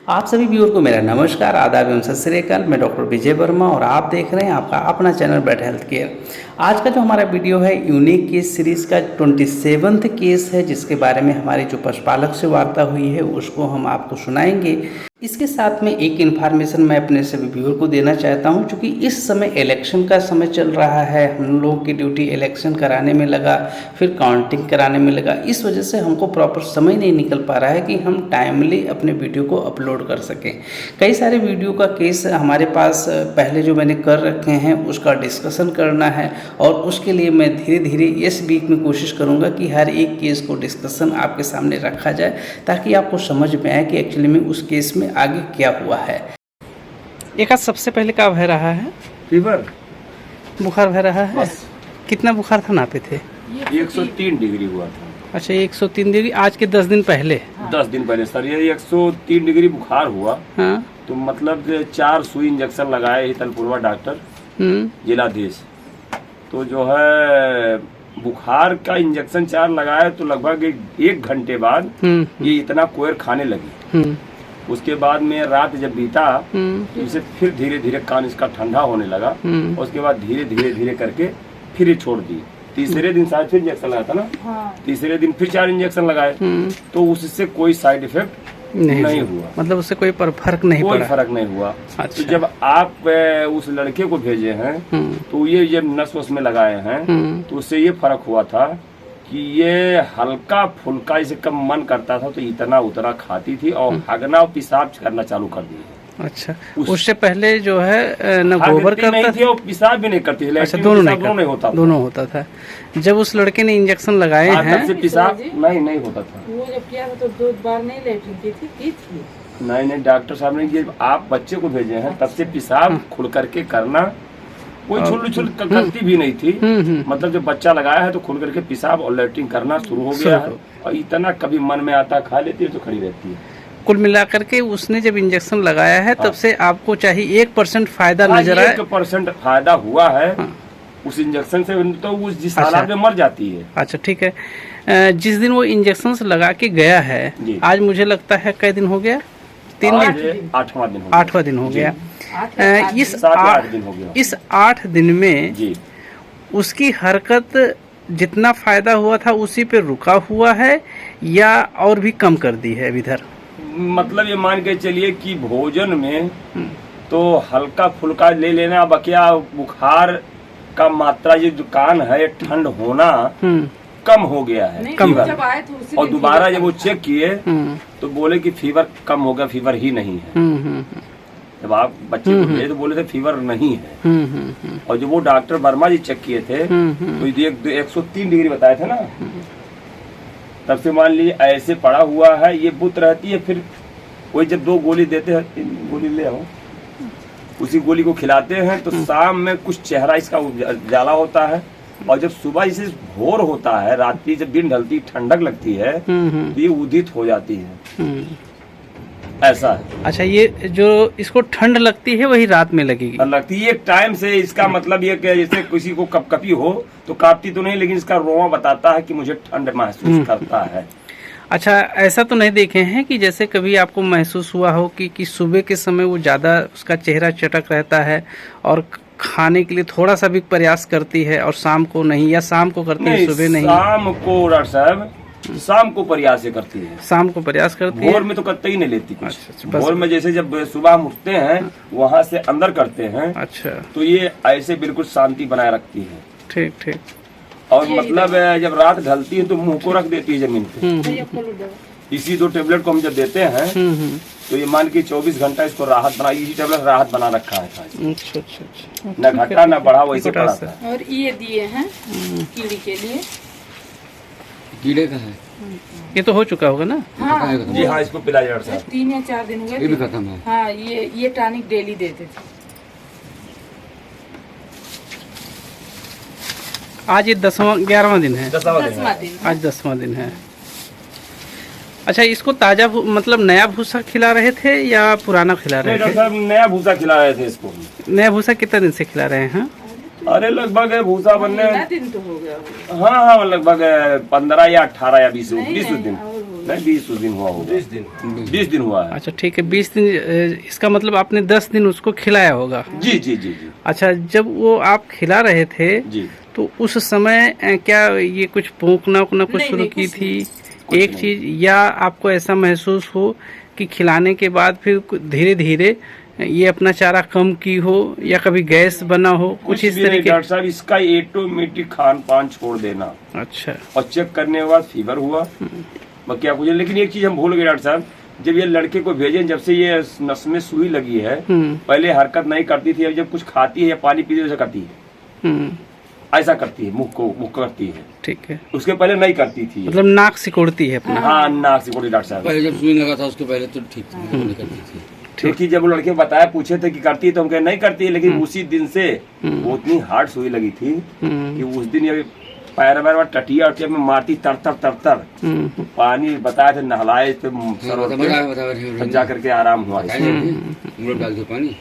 आप सभी व्यूअर को मेरा नमस्कार, आदाब एवं सत श्री अकाल। मैं डॉक्टर विजय वर्मा और आप देख रहे हैं आपका अपना चैनल बेटर हेल्थ केयर। आज का जो हमारा वीडियो है यूनिक केस सीरीज़ का 27वां केस है, जिसके बारे में हमारी जो पशुपालक से वार्ता हुई है उसको हम आपको सुनाएंगे। इसके साथ में एक इन्फॉर्मेशन मैं अपने सभी व्यूअर को देना चाहता हूं, क्योंकि इस समय इलेक्शन का समय चल रहा है। हम लोगों की ड्यूटी इलेक्शन कराने में लगा, फिर काउंटिंग कराने में लगा। इस वजह से हमको प्रॉपर समय नहीं निकल पा रहा है कि हम टाइमली अपने वीडियो को अपलोड कर सकें। कई सारे वीडियो का केस हमारे पास पहले जो मैंने कर रखे हैं उसका डिस्कशन करना है, और उसके लिए मैं धीरे धीरे इस वीक में कोशिश करूँगा कि हर एक केस को डिस्कशन आपके सामने रखा जाए, ताकि आपको समझ में आए कि एक्चुअली में उस केस में आगे क्या हुआ है। एक आज सबसे पहले क्या बह रहा है? फीवर, बुखार बह रहा है। कितना बुखार था नापे थे? 103 डिग्री हुआ था। अच्छा, 103 डिग्री। आज के 10 दिन पहले? 10 दिन पहले सर ये 103 डिग्री बुखार हुआ। हाँ। तो मतलब 4 सुई इंजेक्शन लगाए हितलपुरवा डॉक्टर जिलाधीश। तो जो है बुखार का इंजेक्शन 4 लगाए, तो लगभग 1 घंटे बाद ये इतना कोयर खाने लगी। उसके बाद में रात जब बीता तो इसे फिर धीरे धीरे कान इसका ठंडा होने लगा। उसके बाद धीरे धीरे करके फिर ये छोड़ दी। तीसरे दिन शायद फिर इंजेक्शन लगाया था ना। हाँ। तीसरे दिन फिर 4 इंजेक्शन लगाए, तो उससे कोई साइड इफेक्ट नहीं हुआ। मतलब उससे कोई फर्क नहीं पड़ा? कोई फर्क नहीं हुआ। अच्छा। तो जब आप उस लड़के को भेजे हैं तो ये जब नस वस में लगाए हैं तो उससे ये फर्क हुआ था कि ये हल्का फुल्का इसे कम मन करता था तो इतना उतना खाती थी, और हगना और पेशाब करना चालू कर दिया। अच्छा, उससे पहले जो है न गोबर करता थी और पेशाब भी नहीं करती थी। अच्छा, दोनों नहीं होता था। जब उस लड़के ने इंजेक्शन लगाए हैं तब से पेशाब नहीं होता था। वो जब किया था तो 2 बार नहीं लेटरिन की थी। नहीं, डॉक्टर साहब ने जब आप बच्चे को भेजे हैं तब से पेशाब खुल करके करना, कोई छुल करती भी नहीं थी। मतलब जब बच्चा लगाया है तो खुल करके पेशाब और लेटरिन करना शुरू हो गया है, और इतना कभी मन में आता खा लेती है तो खड़ी रहती है। कुल मिलाकर के उसने जब इंजेक्शन लगाया है तब से आपको चाहिए 1% फायदा नजर आया। 1% फायदा हुआ है उस इंजेक्शन से, तो उस जिस हालात में मर जाती है। अच्छा, ठीक है। जिस दिन वो इंजेक्शन लगा के गया है, आज मुझे लगता है कई दिन हो गया? 3 दिन, 8वां दिन हो गया। इस 8 दिन में उसकी हरकत जितना फायदा हुआ था उसी पे रुका हुआ है, या और भी कम कर दी है इधर? मतलब ये मान के चलिए कि भोजन में तो हल्का फुल्का ले लेना, बकिया बुखार का मात्रा ये दुकान है ठंड होना कम हो गया है। और दोबारा जब वो चेक किए तो बोले कि फीवर कम हो गया, फीवर ही नहीं है। जब आप बच्चे को भेजे तो बोले थे फीवर नहीं है। और जब वो डॉक्टर वर्मा जी चेक किए थे तो 103 डिग्री बताए थे ना, तब से मान लीजिए ऐसे पड़ा हुआ है। ये बुत रहती है, फिर वही जब 2 गोली देते हैं, 3 गोली ले आओ, उसी गोली को खिलाते हैं तो शाम में कुछ चेहरा इसका उजाला होता है, और जब सुबह इसे भोर होता है, रात्रि जब दिन ढलती ठंडक लगती है तो ये उदित हो जाती है। ऐसा है। अच्छा, ये जो इसको ठंड लगती है वही रात में लगेगी? लगती है एक टाइम से। इसका मतलब ये कि जैसे किसी को कपकपी हो तो कांपती तो नहीं, लेकिन इसका रोआ बताता है कि मुझे ठंड महसूस करता है। अच्छा, ऐसा तो नहीं देखे हैं कि जैसे कभी आपको महसूस हुआ हो कि सुबह के समय वो ज्यादा उसका चेहरा चटक रहता है और खाने के लिए थोड़ा सा भी प्रयास करती है, और शाम को नहीं, या शाम को करती है सुबह नहीं? शाम को डॉक्टर साहब शाम को प्रयास करती है। शाम को प्रयास करती है, भोर में तो कतई नहीं लेती कुछ। अच्छा, भोर में जैसे जब सुबह हम उठते हैं वहाँ से अंदर करते हैं। अच्छा, तो ये ऐसे बिल्कुल शांति बनाए रखती है। ठीक ठीक। और मतलब जब रात ढलती है तो मुंह को रख देती है जमीन पे। इसी 2 टेबलेट को हम जब देते हैं तो ये मान के 24 घंटा इसको राहत बना, इसी टेबलेट राहत बना रखा है। अच्छा, न घटा न बढ़ा, वैसे पड़ा था। और ये दिए हैं कीड़ी के लिए। कीड़े का है, ये तो हो चुका होगा ना? हाँ, जी हाँ, इसको पिलाया 3 या 4 दिन हुए। ये भी खत्म है। हाँ, ये टॉनिक डेली देते थे। आज ये 11वां दिन है। 10वां दिन आज 10वां दिन है। अच्छा, इसको ताजा मतलब नया भूसा खिला रहे थे या पुराना खिला रहे थे? नया भूसा खिला रहे थे इसको। नया भूसा कितना दिन से खिला रहे हैं? अरे लगभग भूसा बनने दिन तो हो गया। हाँ, लगभग 15 या 18 या 20 दिन। नहीं 20 दिन हुआ होगा, 20 दिन हुआ है। अच्छा ठीक है, 20 दिन। इसका मतलब आपने 10 दिन उसको खिलाया होगा। जी जी जी जी अच्छा, जब वो आप खिला रहे थे जी। तो उस समय क्या ये कुछ भौंकना उकना कुछ नहीं, शुरू नहीं, की कुछ थी कुछ एक नहीं। चीज, या आपको ऐसा महसूस हो कि खिलाने के बाद फिर धीरे धीरे ये अपना चारा कम की हो, या कभी गैस बना हो, कुछ इस भी नहीं तरीके? डॉक्टर साहब, इसका ऑटोमेटिक खान पान छोड़ देना, अच्छा। और चेक करने के बाद फीवर हुआ, बाकी कुछ। लेकिन एक चीज हम भूल गए डॉक्टर साहब, जब ये लड़के को भेजे, जब से ये नस में सुई लगी है, पहले हरकत नहीं करती थी, अब जब कुछ खाती है या पानी पीती है वैसा करती है, ऐसा करती है, मुख करती है। ठीक है, उसके पहले नहीं करती थी। मतलब नाक सिकोड़ती है अपना। हाँ, नाक से कोड़ी डॉक्टर साहब, पहले जब सुई लगा था उसके पहले तो ठीक थी, नहीं करती थी। क्योंकि जब वो लड़के बताया, पूछे थे कि करती है, तो हम कहे नहीं करती है, लेकिन उसी दिन से वो इतनी हार्ड सुई लगी थी कि उस दिन ये पैर वैर टटिया उटिया में मारती, तर पानी बताया थे, नहलाए पे, बता जा करके आराम हुआ। डाल दो पानी।